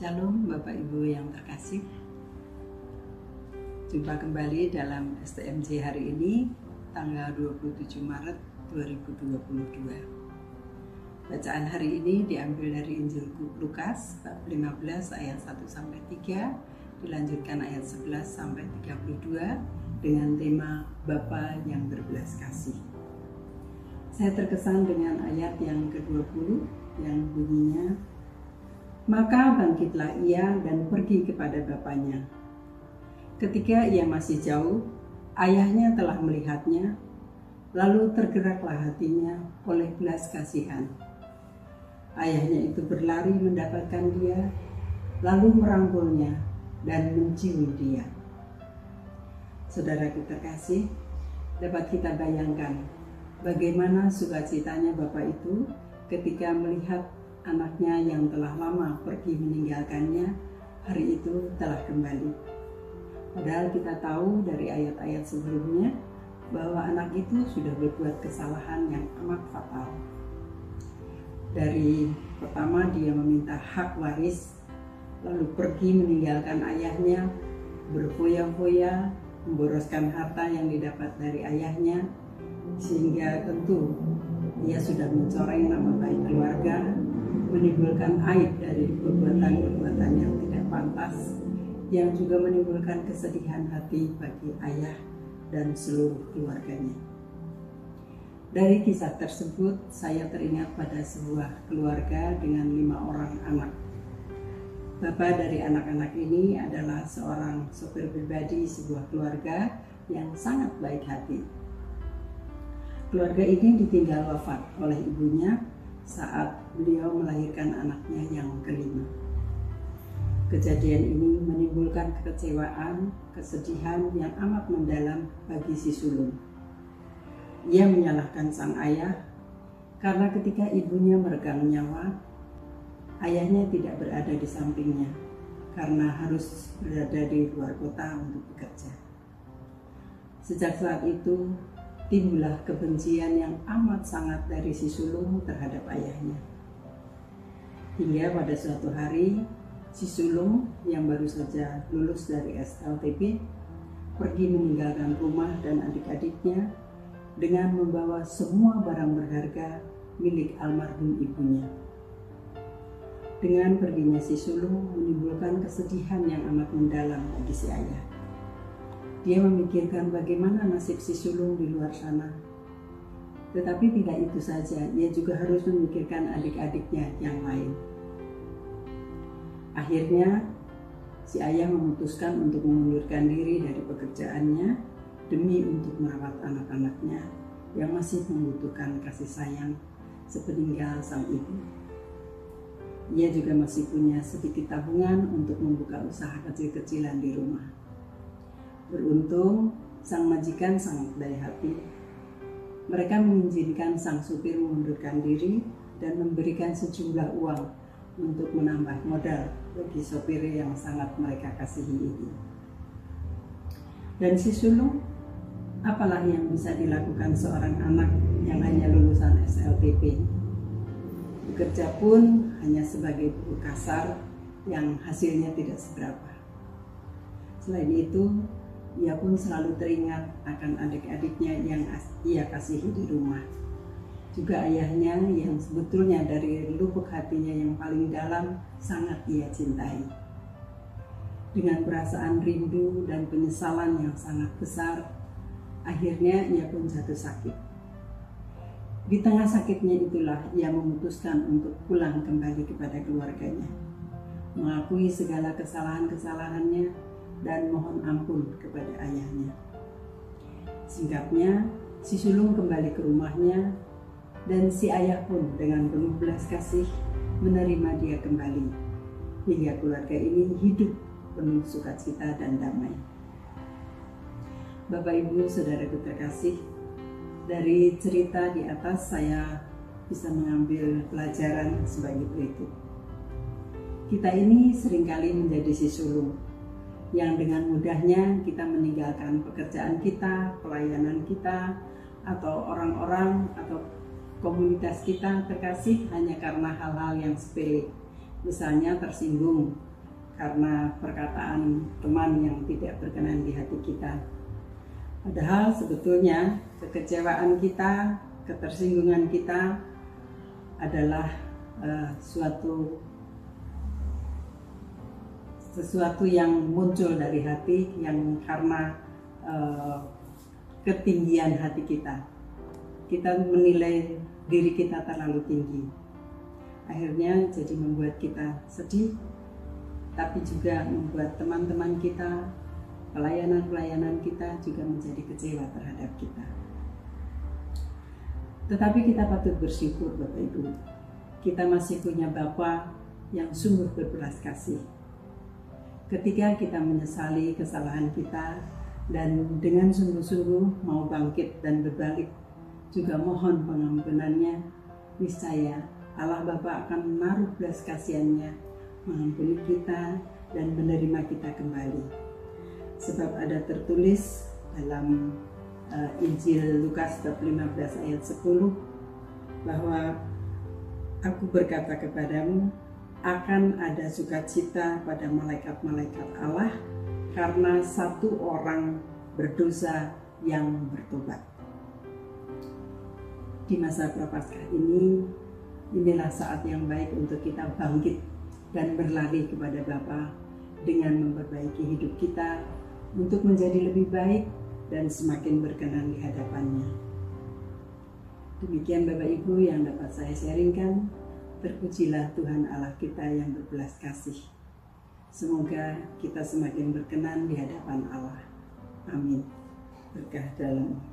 Shalom Bapak Ibu yang terkasih. Jumpa kembali dalam STMJ hari ini tanggal 27 Maret 2022. Bacaan hari ini diambil dari Injil Lukas bab 15 ayat 1 sampai 3, dilanjutkan ayat 11 sampai 32 dengan tema Bapa yang berbelas kasih. Saya terkesan dengan ayat yang ke-20 yang bunyinya, maka bangkitlah ia dan pergi kepada bapaknya. Ketika ia masih jauh, ayahnya telah melihatnya, lalu tergeraklah hatinya oleh belas kasihan. Ayahnya itu berlari mendapatkan dia, lalu merangkulnya dan mencium dia. Saudara kita kasih, dapat kita bayangkan bagaimana sukacitanya bapak itu ketika melihat anaknya yang telah lama pergi meninggalkannya, hari itu telah kembali. Padahal kita tahu dari ayat-ayat sebelumnya bahwa anak itu sudah berbuat kesalahan yang amat fatal. Dari pertama dia meminta hak waris, lalu pergi meninggalkan ayahnya, berfoya-foya, memboroskan harta yang didapat dari ayahnya, sehingga tentu ia sudah mencoreng nama baik keluarga, menimbulkan aib dari perbuatan-perbuatan yang tidak pantas, yang juga menimbulkan kesedihan hati bagi ayah dan seluruh keluarganya. Dari kisah tersebut, saya teringat pada sebuah keluarga dengan 5 orang anak. Bapak dari anak-anak ini adalah seorang sopir pribadi sebuah keluarga yang sangat baik hati. Keluarga ini ditinggal wafat oleh ibunya saat beliau melahirkan anaknya yang kelima. Kejadian ini menimbulkan kekecewaan, kesedihan yang amat mendalam bagi si sulung. Ia menyalahkan sang ayah karena ketika ibunya meregang nyawa, ayahnya tidak berada di sampingnya karena harus berada di luar kota untuk bekerja. Sejak saat itu, timbullah kebencian yang amat sangat dari si sulung terhadap ayahnya. Hingga pada suatu hari, si sulung yang baru saja lulus dari SLTP pergi meninggalkan rumah dan adik-adiknya dengan membawa semua barang berharga milik almarhum ibunya. Dengan perginya si sulung menimbulkan kesedihan yang amat mendalam bagi si ayah. Dia memikirkan bagaimana nasib si sulung di luar sana. Tetapi tidak itu saja, ia juga harus memikirkan adik-adiknya yang lain. Akhirnya, si ayah memutuskan untuk mengundurkan diri dari pekerjaannya demi untuk merawat anak-anaknya yang masih membutuhkan kasih sayang sepeninggal sang ibu. Ia juga masih punya sedikit tabungan untuk membuka usaha kecil-kecilan di rumah. Beruntung, sang majikan sangat baik hati. Mereka mengizinkan sang supir mengundurkan diri dan memberikan sejumlah uang untuk menambah modal bagi sopir yang sangat mereka kasihi ini. Dan si sulung, apalah yang bisa dilakukan seorang anak yang hanya lulusan SLTP? Bekerja pun hanya sebagai buruh kasar yang hasilnya tidak seberapa. Selain itu, ia pun selalu teringat akan adik-adiknya yang ia kasihi di rumah. Juga ayahnya yang sebetulnya dari lubuk hatinya yang paling dalam sangat ia cintai. Dengan perasaan rindu dan penyesalan yang sangat besar, akhirnya ia pun jatuh sakit. Di tengah sakitnya itulah ia memutuskan untuk pulang kembali kepada keluarganya, mengakui segala kesalahan-kesalahannya dan mohon ampun kepada ayahnya. Singkatnya, si sulung kembali ke rumahnya dan si ayah pun dengan penuh belas kasih menerima dia kembali, hingga keluarga ini hidup penuh sukacita dan damai. Bapak Ibu saudaraku terkasih, dari cerita di atas saya bisa mengambil pelajaran sebagai berikut. Kita ini seringkali menjadi si sulung yang dengan mudahnya kita meninggalkan pekerjaan kita, pelayanan kita, atau orang-orang atau komunitas kita terkasih hanya karena hal-hal yang sepele. Misalnya tersinggung karena perkataan teman yang tidak berkenan di hati kita. Padahal sebetulnya kekecewaan kita, ketersinggungan kita adalah sesuatu yang muncul dari hati, yang karena ketinggian hati kita. Kita menilai diri kita terlalu tinggi. Akhirnya jadi membuat kita sedih, tapi juga membuat teman-teman kita, pelayanan-pelayanan kita juga menjadi kecewa terhadap kita. Tetapi kita patut bersyukur Bapak Ibu. Kita masih punya Bapa yang sungguh berbelas kasih. Ketika kita menyesali kesalahan kita dan dengan sungguh-sungguh mau bangkit dan berbalik, juga mohon pengampunannya, niscaya Allah Bapa akan menaruh belas kasihan-Nya, mengampuni kita dan menerima kita kembali. Sebab ada tertulis dalam Injil Lukas bab 15 ayat 10 bahwa aku berkata kepadamu, akan ada sukacita pada malaikat-malaikat Allah karena satu orang berdosa yang bertobat. Di masa Prapaskah ini, inilah saat yang baik untuk kita bangkit dan berlari kepada Bapa dengan memperbaiki hidup kita untuk menjadi lebih baik dan semakin berkenan di hadapan-Nya. Demikian Bapak Ibu yang dapat saya sharingkan. Terpujilah Tuhan Allah kita yang berbelas kasih. Semoga kita semakin berkenan di hadapan Allah. Amin. Berkah dalam